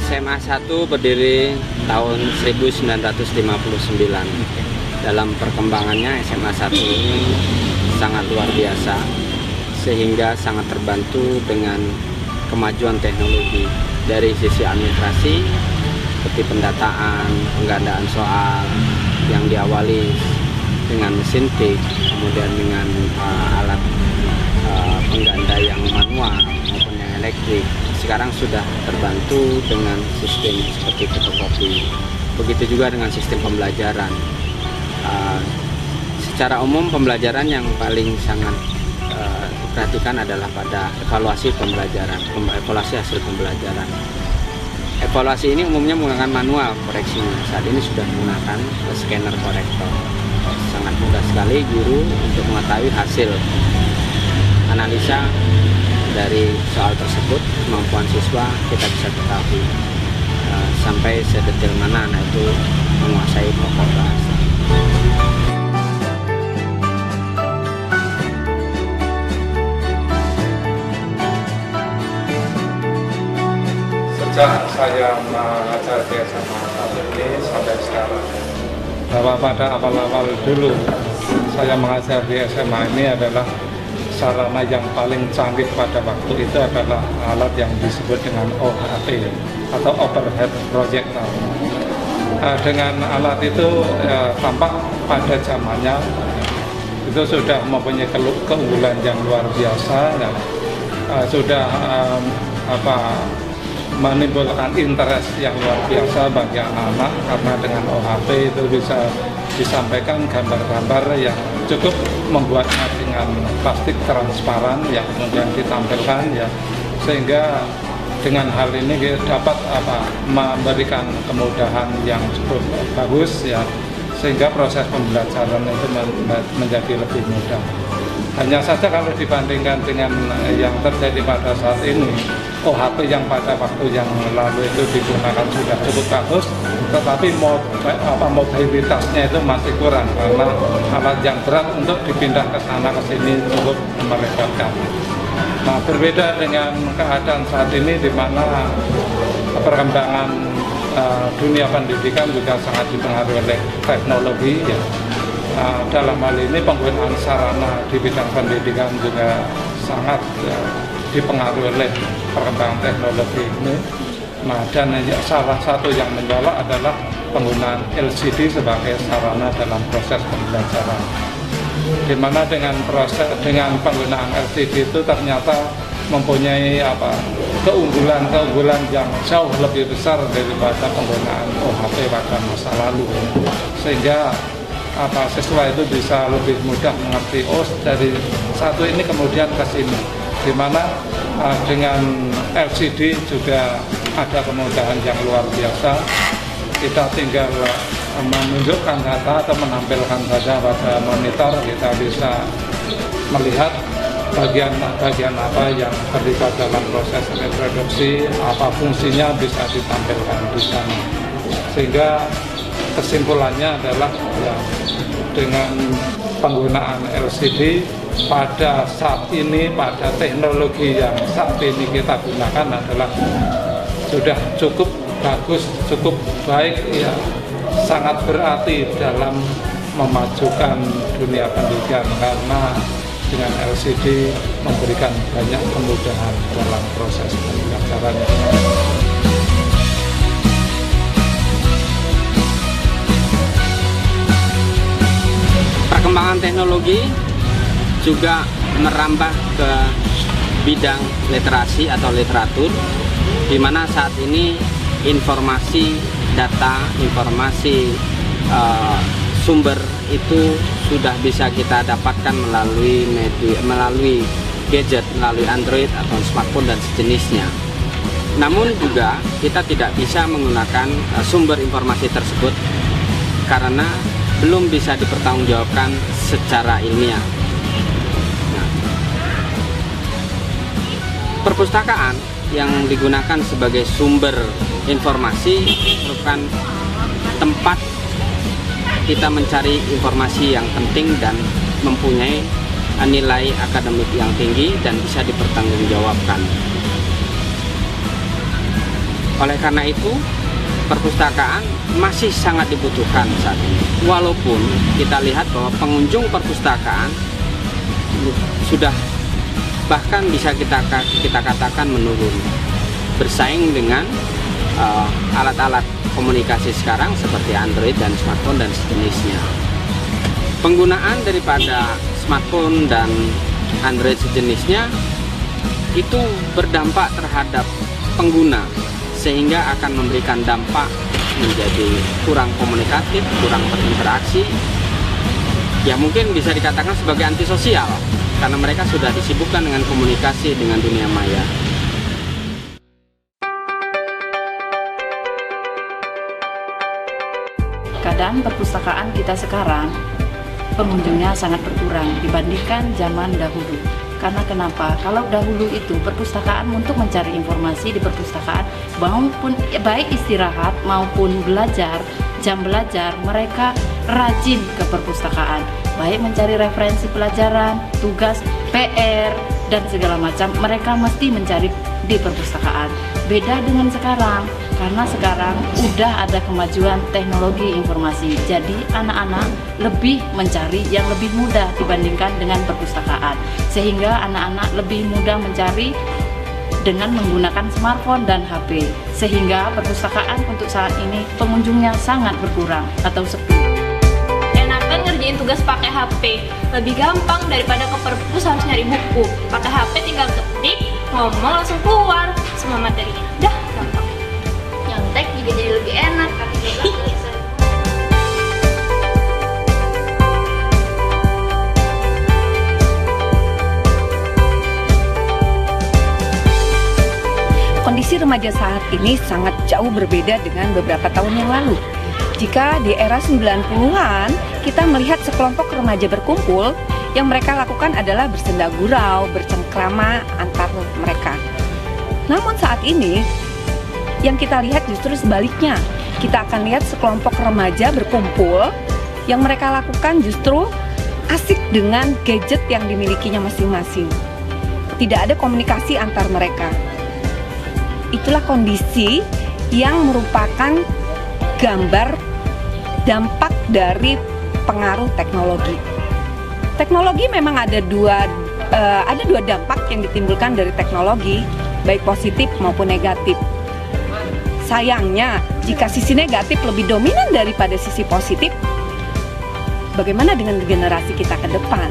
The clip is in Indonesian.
SMA 1 berdiri tahun 1959. Dalam perkembangannya SMA 1 ini sangat luar biasa, sehingga sangat terbantu dengan kemajuan teknologi dari sisi administrasi, seperti pendataan, penggandaan soal yang diawali dengan mesin tik, kemudian dengan alat pengganda yang manual maupun yang elektrik. Sekarang sudah terbantu dengan sistem seperti fotokopi. Begitu juga dengan sistem pembelajaran. Secara umum pembelajaran yang paling sangat diperhatikan adalah pada evaluasi pembelajaran, evaluasi hasil pembelajaran. Evaluasi ini umumnya menggunakan manual koreksinya. Saat ini sudah menggunakan scanner korektor. Sangat mudah sekali guru untuk mengetahui hasil analisa dari soal tersebut. Kemampuan siswa kita bisa ketahui sampai sedetail mana anak itu menguasai pokok bahasa. Sejak saya mengajar di SMA 1 ini sampai sekarang, bahwa pada awal-awal dulu saya mengajar di SMA ini adalah sarana yang paling canggih pada waktu itu adalah alat yang disebut dengan OHP atau Overhead Projector. Dengan alat itu tampak pada zamannya itu sudah mempunyai keunggulan yang luar biasa, dan sudah menimbulkan interest yang luar biasa bagi anak-anak, karena dengan OHP itu bisa disampaikan gambar-gambar yang cukup membuatnya dengan plastik transparan yang kemudian ditampilkan, ya, sehingga dengan hal ini kita dapat memberikan kemudahan yang cukup bagus, ya, sehingga proses pembelajaran itu menjadi lebih mudah. Hanya saja kalau dibandingkan dengan yang terjadi pada saat ini, OHP yang pada waktu yang lalu itu digunakan sudah cukup bagus, tetapi mobilitasnya itu masih kurang karena alat yang berat untuk dipindah ke sana ke sini cukup merepotkan. Nah, berbeda dengan keadaan saat ini di mana perkembangan dunia pendidikan juga sangat dipengaruhi oleh teknologi, ya. Dalam hal ini penggunaan sarana di bidang pendidikan juga sangat dipengaruhi oleh perkembangan teknologi ini. Nah, dan salah satu yang mencolok adalah penggunaan LCD sebagai sarana dalam proses pembelajaran. Di mana dengan penggunaan LCD itu ternyata mempunyai keunggulan yang jauh lebih besar daripada penggunaan OHP pada masa lalu, sehingga siswa itu bisa lebih mudah mengerti dari satu ini kemudian ke sini, di mana dengan LCD juga ada kemudahan yang luar biasa. Kita tinggal menunjukkan data atau menampilkan saja pada monitor, kita bisa melihat bagian apa yang terlibat dalam proses reproduksi, apa fungsinya bisa ditampilkan di sana. Sehingga kesimpulannya adalah, ya, dengan penggunaan LCD pada saat ini, pada teknologi yang saat ini kita gunakan adalah sudah cukup bagus, cukup baik, ya, sangat berarti dalam memajukan dunia pendidikan, karena dengan LCD memberikan banyak kemudahan dalam proses pembelajaran. Perkembangan teknologi juga merambah ke bidang literasi atau literatur, di mana saat ini informasi, data, informasi sumber itu sudah bisa kita dapatkan melalui gadget, melalui Android atau smartphone dan sejenisnya. Namun juga kita tidak bisa menggunakan sumber informasi tersebut karena belum bisa dipertanggungjawabkan secara ilmiah. Nah, perpustakaan yang digunakan sebagai sumber informasi merupakan tempat kita mencari informasi yang penting dan mempunyai nilai akademik yang tinggi dan bisa dipertanggungjawabkan. Oleh karena itu, perpustakaan masih sangat dibutuhkan saat ini. Walaupun kita lihat bahwa pengunjung perpustakaan sudah bahkan bisa kita katakan menurun, bersaing dengan alat-alat komunikasi sekarang seperti Android dan smartphone dan sejenisnya. Penggunaan daripada smartphone dan Android sejenisnya itu berdampak terhadap pengguna, sehingga akan memberikan dampak menjadi kurang komunikatif, kurang berinteraksi, ya mungkin bisa dikatakan sebagai antisosial, karena mereka sudah disibukkan dengan komunikasi dengan dunia maya. Keadaan perpustakaan kita sekarang, pengunjungnya sangat berkurang dibandingkan zaman dahulu. Karena kenapa? Kalau dahulu itu perpustakaan untuk mencari informasi di perpustakaan, maupun baik istirahat maupun belajar, jam belajar, mereka rajin ke perpustakaan, baik mencari referensi pelajaran, tugas, PR, dan segala macam, mereka mesti mencari di perpustakaan. Beda dengan sekarang, karena sekarang udah ada kemajuan teknologi informasi, jadi anak-anak lebih mencari yang lebih mudah dibandingkan dengan perpustakaan, sehingga anak-anak lebih mudah mencari dengan menggunakan smartphone dan HP, sehingga perpustakaan untuk saat ini pengunjungnya sangat berkurang atau sepi. Enakan ngerjain tugas pakai HP, lebih gampang daripada ke perpus harus nyari buku. Pakai HP tinggal ketik, ngomong langsung keluar semua materinya. Dah gampang. Nyontek juga jadi lebih enak karena dia tulisan. Kondisi remaja saat ini sangat jauh berbeda dengan beberapa tahun yang lalu. Jika di era 90-an, kita melihat sekelompok remaja berkumpul, yang mereka lakukan adalah bersenda gurau, bercengkrama antar mereka. Namun saat ini, yang kita lihat justru sebaliknya. Kita akan lihat sekelompok remaja berkumpul, yang mereka lakukan justru asik dengan gadget yang dimilikinya masing-masing. Tidak ada komunikasi antar mereka. Itulah kondisi yang merupakan gambar dampak dari pengaruh teknologi. Teknologi memang ada dua dampak yang ditimbulkan dari teknologi, baik positif maupun negatif. Sayangnya, jika sisi negatif lebih dominan daripada sisi positif, bagaimana dengan generasi kita ke depan?